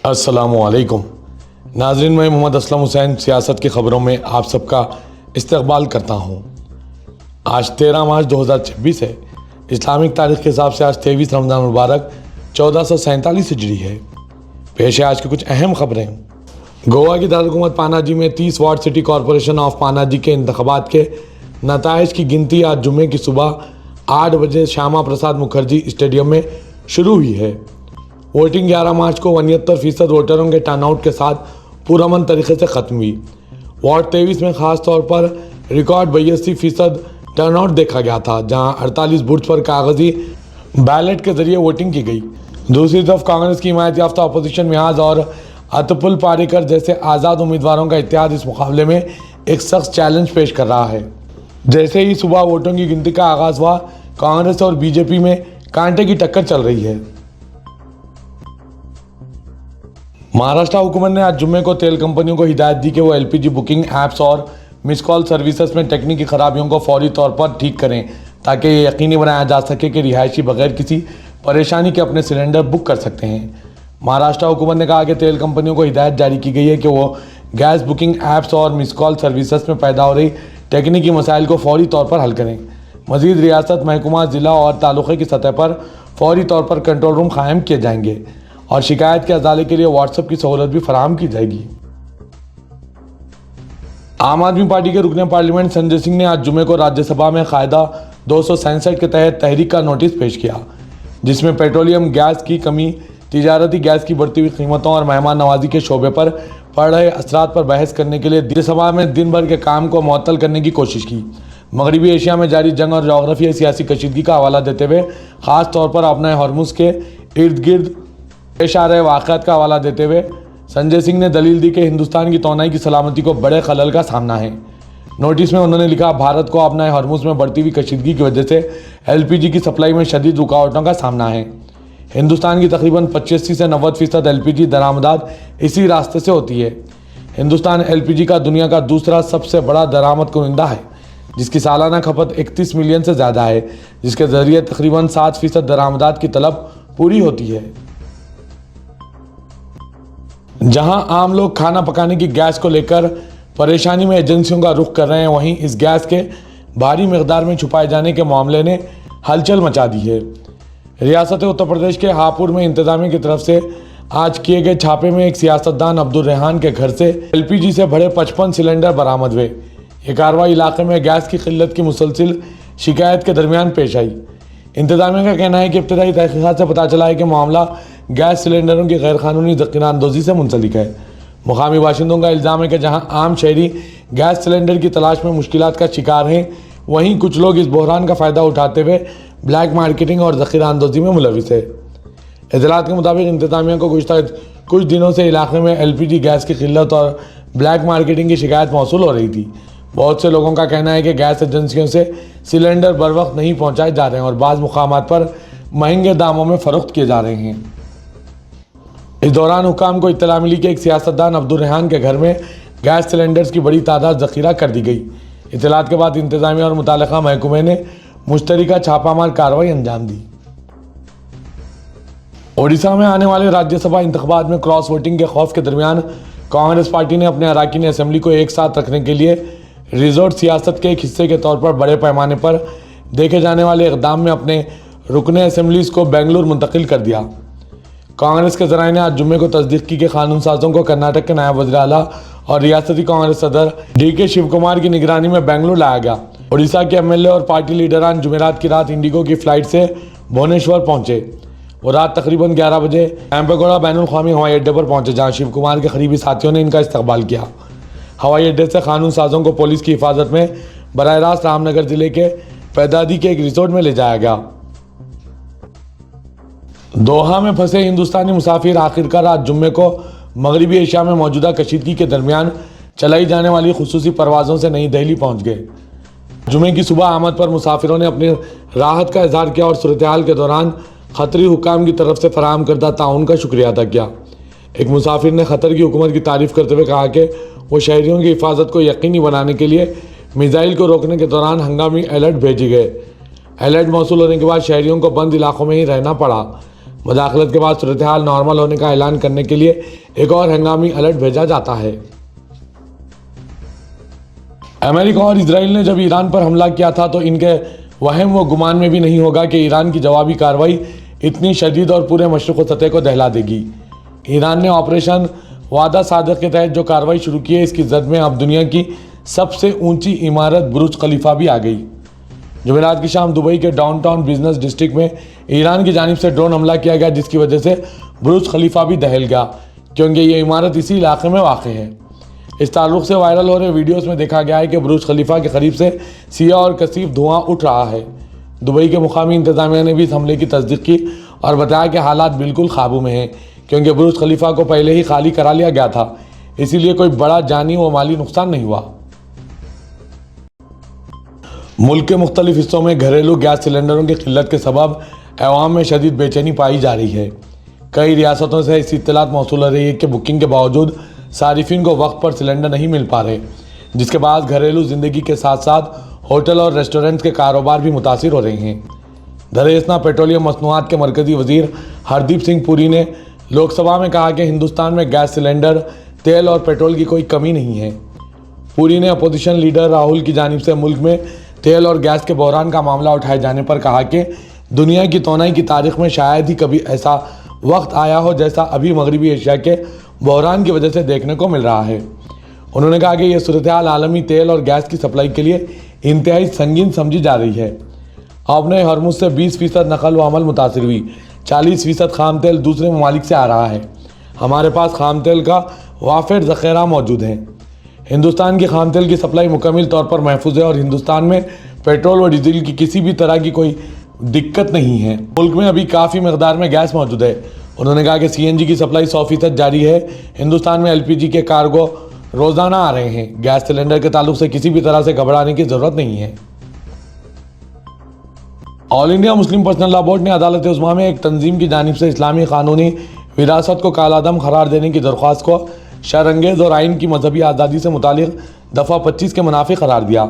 السلام علیکم ناظرین، میں محمد اسلم حسین سیاست کی خبروں میں آپ سب کا استقبال کرتا ہوں۔ آج 13 مارچ 2026 ہے۔ اسلامک تاریخ کے حساب سے آج 23 رمضان المبارک 1447 ہجری ہے۔ پیش ہے آج کی کچھ اہم خبریں۔ گوا کی دارالحکومت پاناجی میں 30 وارڈ سٹی کارپوریشن آف پاناجی کے انتخابات کے نتائج کی گنتی آج جمعے کی صبح 8 بجے شیاما پرساد مکھرجی اسٹیڈیم میں شروع ہوئی ہے۔ ووٹنگ 11 مارچ کو 69% ووٹروں کے ٹرن آؤٹ کے ساتھ پرامن طریقے سے ختم ہوئی۔ وارڈ 23 میں خاص طور پر ریکارڈ 82% ٹرن آؤٹ دیکھا گیا تھا، جہاں 48 بوتھس پر کاغذی بیلٹ کے ذریعے ووٹنگ کی گئی۔ دوسری طرف کانگریس کی حمایت یافتہ اپوزیشن محاذ اور اتپل پاریکر جیسے آزاد امیدواروں کا اتحاد اس مقابلے میں ایک سخت چیلنج پیش کر رہا ہے۔ جیسے ہی صبح ووٹوں کی گنتی کا آغاز ہوا، کانگریس اور بی جے پی میں کانٹے کی ٹکر چل رہی ہے۔ مہاراشٹر حکومت نے آج جمعے کو تیل کمپنیوں کو ہدایت دی کہ وہ LPG بکنگ ایپس اور مس کال سروسز میں تکنیکی خرابیوں کو فوری طور پر ٹھیک کریں، تاکہ یہ یقینی بنایا جا سکے کہ رہائشی بغیر کسی پریشانی کے اپنے سلنڈر بک کر سکتے ہیں۔ مہاراشٹر حکومت نے کہا کہ تیل کمپنیوں کو ہدایت جاری کی گئی ہے کہ وہ گیس بکنگ ایپس اور مس کال سروسز میں پیدا ہو رہی تکنیکی مسائل کو فوری طور پر حل کریں۔ مزید ریاست، محکمہ، ضلع اور تعلقے کی سطح پر فوری طور پر کنٹرول روم قائم کیے جائیں گے اور شکایت کے ازالے کے لیے واٹس ایپ کی سہولت بھی فراہم کی جائے گی۔ عام آدمی پارٹی کے رکن پارلیمنٹ سنجے سنگھ نے آج جمعے کو راجیہ سبھا میں قاعدہ 267 کے تحت تحریک کا نوٹس پیش کیا، جس میں پیٹرولیم گیس کی کمی، تجارتی گیس کی بڑھتی ہوئی قیمتوں اور مہمان نوازی کے شعبے پر پڑ رہے اثرات پر بحث کرنے کے لیے راجیہ سبھا میں دن بھر کے کام کو معطل کرنے کی کوشش کی۔ مغربی ایشیا میں جاری جنگ اور جغرافیائی سیاسی کشیدگی کا حوالہ دیتے ہوئے، خاص طور پر اپنے ہرمز کے ارد گرد پیش آ رہے واقعات کا حوالہ دیتے ہوئے سنجے سنگھ نے دلیل دی کہ ہندوستان کی توانائی کی سلامتی کو بڑے خلل کا سامنا ہے۔ نوٹس میں انہوں نے لکھا، بھارت کو اپنے ہرمز میں بڑھتی ہوئی کشیدگی کی وجہ سے LPG کی سپلائی میں شدید رکاوٹوں کا سامنا ہے۔ ہندوستان کی تقریباً 85 سے 90% LPG درآمدات اسی راستے سے ہوتی ہے۔ ہندوستان LPG کا دنیا کا دوسرا سب سے بڑا درآمد کنندہ ہے، جس کی سالانہ کھپت 31 ملین سے زیادہ ہے، جس کے ذریعے تقریباً 7% درآمدات کی طلب پوری ہوتی ہے۔ جہاں عام لوگ کھانا پکانے کی گیس کو لے کر پریشانی میں ایجنسیوں کا رخ کر رہے ہیں، وہیں اس گیس کے بھاری مقدار میں چھپائے جانے کے معاملے نے ہلچل مچا دی ہے۔ ریاست اتر پردیش کے ہاپوڑ میں انتظامیہ کی طرف سے آج کیے گئے چھاپے میں ایک سیاستدان عبدالرحمان کے گھر سے LPG سے بھرے 55 سلنڈر برآمد ہوئے۔ یہ کارروائی علاقے میں گیس کی قلت کی مسلسل شکایت کے درمیان پیش آئی۔ انتظامیہ کا کہنا ہے کہ ابتدائی تحقیقات سے پتہ چلا ہے کہ معاملہ گیس سلنڈروں کی غیر قانونی ذخیرہ اندوزی سے منسلک ہے۔ مقامی باشندوں کا الزام ہے کہ جہاں عام شہری گیس سلنڈر کی تلاش میں مشکلات کا شکار ہیں، وہیں کچھ لوگ اس بحران کا فائدہ اٹھاتے ہوئے بلیک مارکیٹنگ اور ذخیرہ اندوزی میں ملوث ہے۔ اطلاعات کے مطابق انتظامیہ کو گزشتہ کچھ دنوں سے علاقے میں LPG گیس کی قلت اور بلیک مارکیٹنگ کی شکایت موصول ہو رہی تھی۔ بہت سے لوگوں کا کہنا ہے کہ گیس ایجنسیوں سے سلنڈر بروقت نہیں پہنچائے جا رہے ہیں اور بعض مقامات پر مہنگے داموں میں فروخت کیے جا رہے ہیں۔ اس دوران حکام کو اطلاع ملی کہ ایک سیاستدان عبدالرحمان کے گھر میں گیس سلنڈرز کی بڑی تعداد ذخیرہ کر دی گئی۔ اطلاعات کے بعد انتظامیہ اور متعلقہ محکمے نے مشترکہ چھاپہ مار کارروائی انجام دی۔ اڈیشہ میں آنے والے راجیہ سبھا انتخابات میں کراس ووٹنگ کے خوف کے درمیان کانگریس پارٹی نے اپنے اراکین اسمبلی کو ایک ساتھ رکھنے کے لیے ریزورٹ سیاست کے ایک حصے کے طور پر بڑے پیمانے پر دیکھے جانے والے اقدام میں اپنے رکن اسمبلیز کو بنگلور منتقل کر دیا۔ کانگریس کے ذرائع نے آج جمعے کو تصدیق کی کہ قانون سازوں کو کرناٹک کے نائب وزیر اعلیٰ اور ریاستی کانگریس صدر DK شیو کمار کی نگرانی میں بنگلور لایا گیا۔ اڈیشہ کے MLA اور پارٹی لیڈران جمعرات کی رات انڈیگو کی فلائٹ سے بھونیشور پہنچے۔ وہ رات تقریباً 11 بجے کیمپے گوڑا بین الاقوامی ہوائی اڈے پر پہنچے، جہاں شیو کمار کے قریبی ساتھیوں نے ان کا استقبال کیا۔ ہوائی اڈے سے قانون سازوں کو پولیس کی حفاظت میں براہ راست رام نگر ضلع کے پیدادی کے ایک ریزورٹ میں لے جایا گیا۔ دوحہ میں پھنسے ہندوستانی مسافر آخرکار آج جمعے کو مغربی ایشیا میں موجودہ کشیدگی کے درمیان چلائی جانے والی خصوصی پروازوں سے نئی دہلی پہنچ گئے۔ جمعے کی صبح آمد پر مسافروں نے اپنی راحت کا اظہار کیا اور صورتحال کے دوران قطری حکام کی طرف سے فراہم کردہ تعاون کا شکریہ ادا کیا۔ ایک مسافر نے قطر کی حکومت کی تعریف کرتے ہوئے کہا کہ وہ شہریوں کی حفاظت کو یقینی بنانے کے لیے میزائل کو روکنے کے دوران ہنگامی الرٹ بھیجے گئے۔ الرٹ موصول ہونے کے بعد شہریوں کو بند علاقوں میں ہی رہنا پڑا۔ مداخلت کے بعد صورتحال نارمل ہونے کا اعلان کرنے کے لیے ایک اور ہنگامی الرٹ بھیجا جاتا ہے۔ امریکہ اور اسرائیل نے جب ایران پر حملہ کیا تھا تو ان کے وہم و گمان میں بھی نہیں ہوگا کہ ایران کی جوابی کارروائی اتنی شدید اور پورے مشرق و سطح کو دہلا دے گی۔ ایران نے آپریشن وعدہ صادق کے تحت جو کارروائی شروع کی ہے، اس کی زد میں اب دنیا کی سب سے اونچی عمارت برج خلیفہ بھی آ گئی۔ جمعرات کی شام دبئی کے ڈاؤن ٹاؤن بزنس ڈسٹرکٹ میں ایران کی جانب سے ڈرون حملہ کیا گیا، جس کی وجہ سے برج خلیفہ بھی دہل گیا، کیونکہ یہ عمارت اسی علاقے میں واقع ہے۔ اس تعلق سے وائرل ہو رہے ویڈیوز میں دیکھا گیا ہے کہ برج خلیفہ کے قریب سے سیاہ اور کثیف دھواں اٹھ رہا ہے۔ دبئی کے مقامی انتظامیہ نے بھی اس حملے کی تصدیق کی اور بتایا کہ حالات بالکل قابو میں ہیں، کیونکہ برج خلیفہ کو پہلے ہی خالی کرا لیا گیا تھا، اسی لیے کوئی بڑا جانی و مالی نقصان نہیں ہوا۔ ملک کے مختلف حصوں میں گھریلو گیس سلنڈروں کی قلت کے سبب عوام میں شدید بے چینی پائی جا رہی ہے۔ کئی ریاستوں سے ایسی اطلاعات موصول ہو رہی ہے کہ بکنگ کے باوجود صارفین کو وقت پر سلنڈر نہیں مل پا رہے، جس کے بعد گھریلو زندگی کے ساتھ ساتھ ہوٹل اور ریسٹورنٹس کے کاروبار بھی متاثر ہو رہے ہیں۔ دریں پیٹرولیم مصنوعات کے مرکزی وزیر ہردیپ سنگھ پوری نے لوک سبھا میں کہا کہ ہندوستان میں گیس سلنڈر، تیل اور پیٹرول کی کوئی کمی نہیں ہے۔ پوری نے اپوزیشن لیڈر راہل کی جانب سے ملک میں تیل اور گیس کے بحران کا معاملہ اٹھائے جانے پر کہا کہ دنیا کی توانائی کی تاریخ میں شاید ہی کبھی ایسا وقت آیا ہو جیسا ابھی مغربی ایشیا کے بحران کی وجہ سے دیکھنے کو مل رہا ہے۔ انہوں نے کہا کہ یہ صورتحال عالمی تیل اور گیس کی سپلائی کے لیے انتہائی سنگین سمجھی جا رہی ہے۔ اپنے ہرمز سے 20% نقل و حمل متاثر ہوئی، 40% خام تیل دوسرے ممالک سے آ رہا ہے۔ ہمارے پاس خام تیل کا وافر ذخیرہ موجود ہے۔ ہندوستان کی خام تیل کی سپلائی مکمل طور پر محفوظ ہے اور ہندوستان میں پیٹرول و ڈیزل کی کسی بھی طرح کی کوئی دقت نہیں ہے۔ ملک میں ابھی کافی مقدار میں گیس موجود ہے۔ انہوں نے کہا کہ CNG کی سپلائی 100% جاری ہے۔ ہندوستان میں LPG کے کارگو روزانہ آ رہے ہیں۔ گیس سلنڈر کے تعلق سے کسی بھی طرح سے گھبرانے کی ضرورت نہیں ہے۔ All India Muslim personal law board نے عدالت عظمیٰ میں ایک تنظیم کی جانب سے اسلامی قانونی وراثت کو کالعدم قرار دینے کی درخواست کو شرانگیز اور آئین کی مذہبی آزادی سے متعلق دفعہ 25 کے منافی قرار دیا۔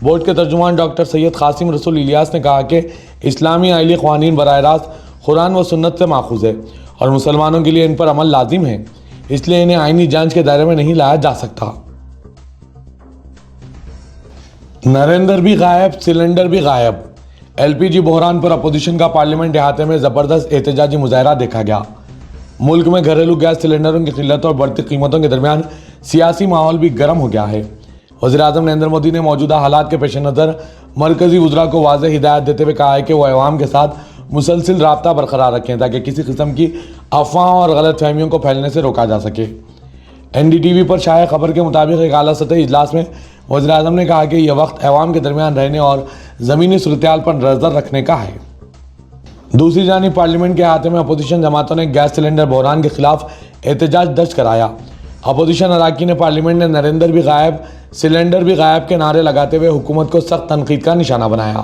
بورڈ کے ترجمان ڈاکٹر سید قاسم رسول الیاس نے کہا کہ اسلامی آئلی قوانین براہ راست قرآن و سنت سے ماخوذ ہے اور مسلمانوں کے لیے ان پر عمل لازم ہے، اس لیے انہیں آئینی جانچ کے دائرے میں نہیں لایا جا سکتا۔ نریندر بھی غائب، سلنڈر بھی غائب۔ LPG بحران پر اپوزیشن کا پارلیمنٹ احاطے میں زبردست احتجاجی مظاہرہ دیکھا گیا۔ ملک میں گھریلو گیس سلنڈروں کی قلت اور بڑھتی قیمتوں کے درمیان سیاسی ماحول بھی گرم ہو گیا ہے۔ وزیر اعظم نریندر مودی نے موجودہ حالات کے پیش نظر مرکزی وزراء کو واضح ہدایت دیتے ہوئے کہا ہے کہ وہ عوام کے ساتھ مسلسل رابطہ برقرار رکھیں تاکہ کسی قسم کی افواہوں اور غلط فہمیوں کو پھیلنے سے روکا جا سکے۔ NDTV پر شائع خبر کے مطابق ایک اعلیٰ سطحی اجلاس میں وزیر اعظم نے کہا کہ یہ وقت عوام کے درمیان رہنے اور زمینی صورتحال پر نظر رکھنے کا ہے۔ دوسری جانب پارلیمنٹ کے احاطے میں اپوزیشن جماعتوں نے گیس سلنڈر بحران کے خلاف احتجاج درج کرایا۔ اپوزیشن اراکین پارلیمنٹ نے نریندر بھی غائب، سلنڈر بھی غائب کے نعرے لگاتے ہوئے حکومت کو سخت تنقید کا نشانہ بنایا۔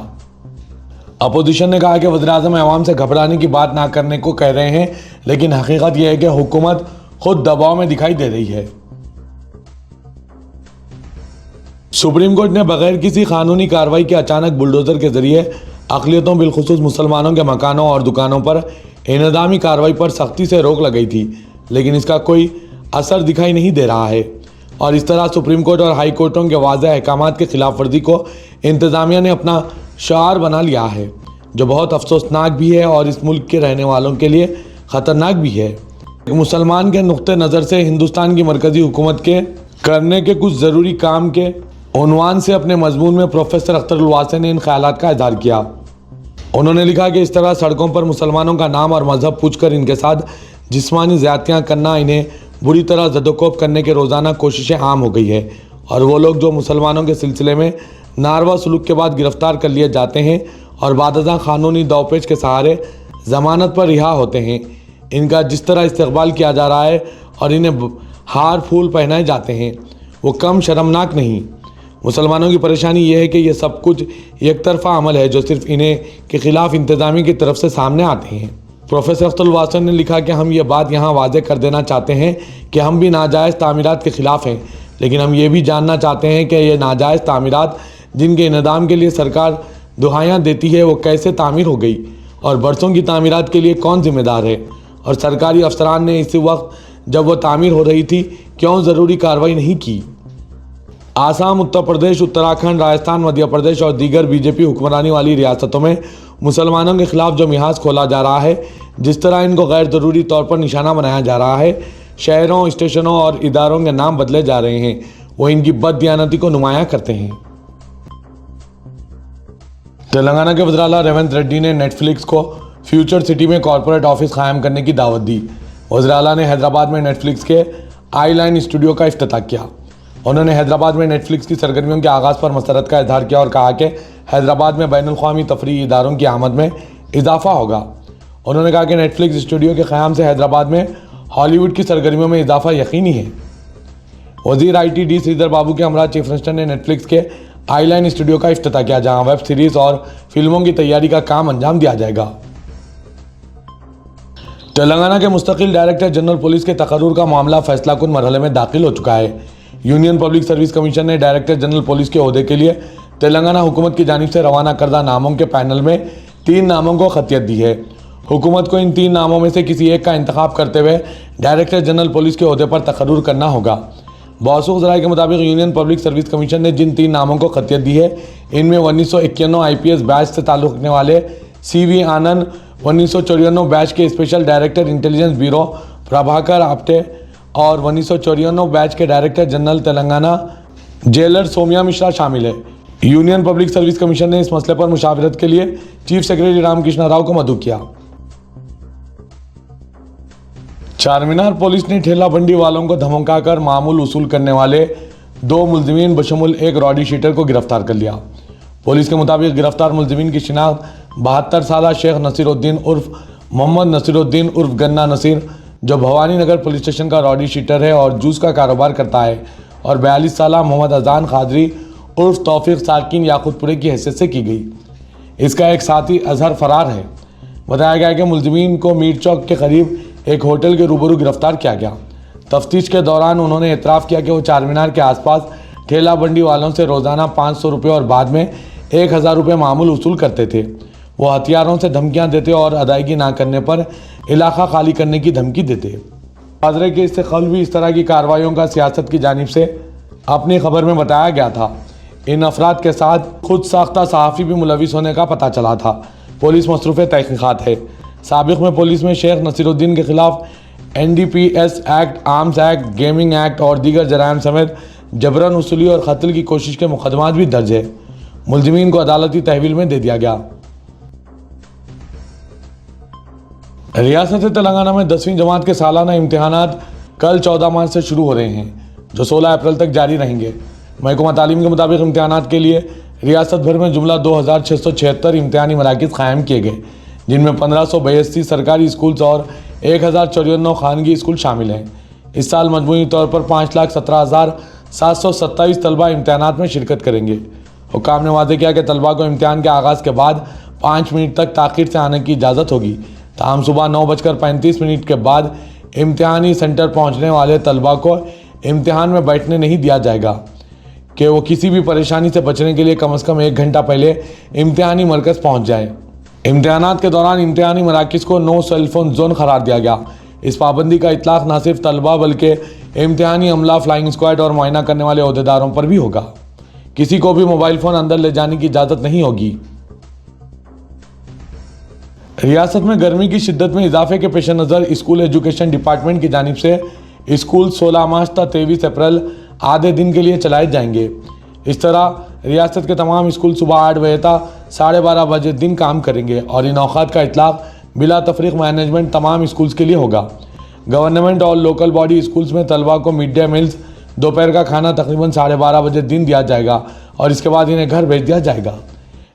اپوزیشن نے کہا کہ وزیر اعظم عوام سے گھبرانے کی بات نہ کرنے کو کہہ رہے ہیں، لیکن حقیقت یہ ہے کہ حکومت خود دباؤ میں دکھائی دے رہی ہے۔ سپریم کورٹ نے بغیر کسی قانونی کارروائی کے اچانک بلڈوزر کے ذریعے اقلیتوں بالخصوص مسلمانوں کے مکانوں اور دکانوں پر انہدامی کارروائی پر سختی سے روک لگائی تھی، لیکن اس کا کوئی اثر دکھائی نہیں دے رہا ہے، اور اس طرح سپریم کورٹ اور ہائی کورٹوں کے واضح احکامات کی خلاف ورزی کو انتظامیہ نے اپنا شعار بنا لیا ہے، جو بہت افسوسناک بھی ہے اور اس ملک کے رہنے والوں کے لیے خطرناک بھی ہے۔ ایک مسلمان کے نقطہ نظر سے ہندوستان کی مرکزی حکومت کے کرنے کے کچھ ضروری کام کے عنوان سے اپنے مضمون میں پروفیسر اختر الواسع نے ان خیالات کا اظہار کیا۔ انہوں نے لکھا کہ اس طرح سڑکوں پر مسلمانوں کا نام اور مذہب پوچھ کر ان کے ساتھ جسمانی زیادتیاں کرنا، انہیں بری طرح زدوکوب کرنے کے روزانہ کوششیں عام ہو گئی ہے، اور وہ لوگ جو مسلمانوں کے سلسلے میں ناروا سلوک کے بعد گرفتار کر لیے جاتے ہیں اور بعد ازاں قانونی دوپیچ کے سہارے ضمانت پر رہا ہوتے ہیں، ان کا جس طرح استقبال کیا جا رہا ہے اور انہیں ہار پھول پہنائے جاتے ہیں، وہ کم شرمناک نہیں۔ مسلمانوں کی پریشانی یہ ہے کہ یہ سب کچھ یک طرفہ عمل ہے جو صرف انہیں کے خلاف انتظامیہ کی طرف سے سامنے آتے ہیں۔ پروفیسر اختر الواسع نے لکھا کہ ہم یہ بات یہاں واضح کر دینا چاہتے ہیں کہ ہم بھی ناجائز تعمیرات کے خلاف ہیں، لیکن ہم یہ بھی جاننا چاہتے ہیں کہ یہ ناجائز تعمیرات جن کے انہدام کے لیے سرکار دہائیاں دیتی ہے وہ کیسے تعمیر ہو گئی اور برسوں کی تعمیرات کے لیے کون ذمہ دار ہے، اور سرکاری افسران نے اسی وقت جب وہ تعمیر ہو رہی تھی کیوں ضروری کارروائی نہیں کی۔ آسام، اتر پردیش، اتراکھنڈ، راجستھان، مدھیہ پردیش اور دیگر بی جے پی حکمرانی والی ریاستوں میں مسلمانوں کے خلاف جو محاذ کھولا جا رہا ہے، جس طرح ان کو غیر ضروری طور پر نشانہ بنایا جا رہا ہے، شہروں، اسٹیشنوں اور اداروں کے نام بدلے جا رہے ہیں، وہ ان کی بد دیانتی کو نمایاں کرتے ہیں۔ تلنگانہ کے وزیر اعلیٰ ریونت ریڈی نے نیٹ فلکس کو فیوچر سٹی میں کارپوریٹ آفس قائم کرنے کی دعوت دی۔ وزیر اعلیٰ نے حیدرآباد میں نیٹ فلکس کے آئی لائن اسٹوڈیو کا افتتاح کیا۔ انہوں نے حیدرآباد میں نیٹ فلکس کی سرگرمیوں کے آغاز پر مسرت کا اظہار کیا اور کہا کہ حیدرآباد میں بین الاقوامی تفریحی اداروں کی آمد میں اضافہ ہوگا۔ انہوں نے کہا کہ نیٹ فلکس اسٹوڈیو کے قیام سے حیدرآباد میں ہالی ووڈ کی سرگرمیوں میں اضافہ یقینی ہے۔ وزیر آئی ٹی ڈی سریدر بابو کے ہمراہ چیف منسٹر نے نیٹ فلکس کے آئی لائن اسٹوڈیو کا افتتاح کیا، جہاں ویب سیریز اور فلموں کی تیاری کا کام انجام دیا جائے گا۔ تلنگانہ کے مستقل ڈائریکٹر جنرل پولیس کے تقرر کا معاملہ فیصلہ کن مرحلے میں داخل ہو چکا ہے۔ یونین پبلک سروس کمیشن نے ڈائریکٹر جنرل پولیس کے عہدے کے لیے تلنگانہ حکومت کی جانب سے روانہ کردہ ناموں کے پینل میں 3 ناموں کو خطیت دی ہے۔ حکومت کو ان 3 ناموں میں سے کسی ایک کا انتخاب کرتے ہوئے ڈائریکٹر جنرل پولیس کے عہدے پر تقرر کرنا ہوگا۔ موثوق ذرائع کے مطابق یونین پبلک سروس کمیشن نے جن 3 ناموں کو خطیت دی ہے، ان میں 1991 آئی پی ایس بیچ سے تعلق رکھنے والے سی وی آنند، 1994 بیچ کے special director intelligence bureau Prabhakar Apte اور 1994 بیچ کے director general Telangana jailer Saumya Mishra شامل ہے۔ یونین پبلک سروس کمیشن نے اس مسئلے پر مشاورت کے لیے چیف سیکرٹری رام کرشنا راؤ کو مدعو کیا۔ چارمینار پولیس نے ٹھیلا بنڈی والوں کو دھمکا کر معمول وصول کرنے والے 2 ملزمین بشمول ایک راڈی شیٹر کو گرفتار کر لیا۔ پولیس کے مطابق گرفتار ملزمین کی شناخت 72 سالہ شیخ نصیر الدین عرف محمد نصیر الدین عرف گنا نصیر، جو بھوانی نگر پولیس اسٹیشن کا راڈی شیٹر ہے اور جوس کا کاروبار کرتا ہے، اور 42 سالہ محمد اذان قادری عرف توفیق ساکن یاقوت پورے کی حیثیت سے کی گئی۔ اس کا ایک ساتھی اظہر فرار ہے۔ بتایا گیا کہ ملزمین کو میر چوک کے قریب ایک ہوٹل کے روبرو گرفتار کیا گیا۔ تفتیش کے دوران انہوں نے اعتراف کیا کہ وہ چارمینار کے آس پاس ٹھیلا بنڈی والوں سے روزانہ 500 روپے اور بعد میں 1000 روپے معمول وصول کرتے تھے۔ وہ ہتھیاروں سے دھمکیاں دیتے اور ادائیگی نہ کرنے پر علاقہ خالی کرنے کی دھمکی دیتے۔ حاضرے کے اس سے قبل بھی اس طرح کی کارروائیوں کا سیاست کی جانب سے اپنی خبر میں بتایا گیا تھا۔ ان افراد کے ساتھ خود ساختہ صحافی بھی ملوث ہونے کا پتہ چلا تھا۔ پولیس مصروف تحقیقات ہے۔ سابق میں پولیس میں شیخ نصیر الدین کے خلاف NDPS act, arms act, gaming act اور دیگر جرائم سمیت جبرن وصولی اور قتل کی کوشش کے مقدمات بھی درج ہے۔ ملزمین کو عدالتی تحویل میں دے دیا گیا۔ ریاست تلنگانہ میں 10ویں جماعت کے سالانہ امتحانات کل 14 مارچ سے شروع ہو رہے ہیں، جو 16 اپریل تک جاری رہیں گے۔ محکمہ تعلیم کے مطابق امتحانات کے لیے ریاست بھر میں جملہ 2676 امتحانی مراکز قائم کیے گئے، جن میں 1582 سرکاری اسکولز اور 1054 خانگی اسکول شامل ہیں۔ اس سال مجموعی طور پر 5,17,727 طلبہ امتحانات میں شرکت کریں گے۔ حکام نے واضح کیا کہ طلبہ کو امتحان کے آغاز کے بعد 5 منٹ تک تاخیر سے آنے کی اجازت ہوگی، تاہم صبح 9:35 کے بعد امتحانی سینٹر پہنچنے والے طلبہ کو امتحان میں بیٹھنے نہیں دیا جائے گا کہ وہ کسی بھی پریشانی سے بچنے کے لیے کم از کم 1 گھنٹہ پہلے امتحانی مرکز پہنچ جائیں۔ امتحانات کے دوران امتحانی مراکز کو نو سیل فون زون قرار دیا گیا۔ اس پابندی کا اطلاق نہ صرف طلبہ بلکہ امتحانی عملہ، فلائنگ اسکواڈ اور معائنہ کرنے والے عہدیداروں پر بھی ہوگا۔ کسی کو بھی موبائل فون اندر لے جانے کی اجازت نہیں ہوگی۔ ریاست میں گرمی کی شدت میں اضافے کے پیش نظر اسکول ایجوکیشن ڈپارٹمنٹ کی جانب سے اسکول 16 مارچ تا 23 اپریل آدھے دن کے لیے چلائے جائیں گے۔ اس طرح ریاست کے تمام اسکول صبح 8 بجے تا 12:30 بجے دن کام کریں گے اور ان اوقات کا اطلاق بلا تفریق مینجمنٹ تمام اسکولز کے لیے ہوگا۔ گورنمنٹ اور لوکل باڈی اسکولز میں طلبہ کو مڈ ڈے میلز، دوپہر کا کھانا تقریباً 12:30 بجے دن دیا جائے گا اور اس کے بعد انہیں گھر بھیج دیا جائے گا۔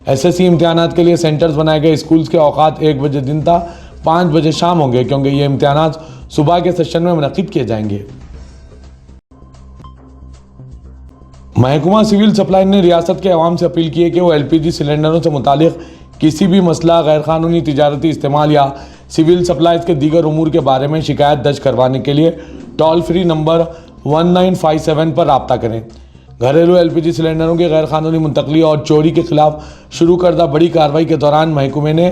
SSC امتحانات کے لیے سینٹرز بنائے گئے اسکولز کے اوقات 1 بجے دن تا 5 بجے شام ہوں گے، کیونکہ یہ امتحانات صبح کے سیشن میں منعقد کیے جائیں گے۔ محکمہ سول سپلائی نے ریاست کے عوام سے اپیل کی ہے کہ وہ LPG سلنڈروں سے متعلق کسی بھی مسئلہ، غیر قانونی تجارتی استعمال یا سول سپلائز کے دیگر امور کے بارے میں شکایت درج کروانے کے لیے ٹول فری نمبر 1957 پر رابطہ کریں۔ گھریلو LPG سلنڈروں کی غیر قانونی منتقلی اور چوری کے خلاف شروع کردہ بڑی کارروائی کے دوران محکمے نے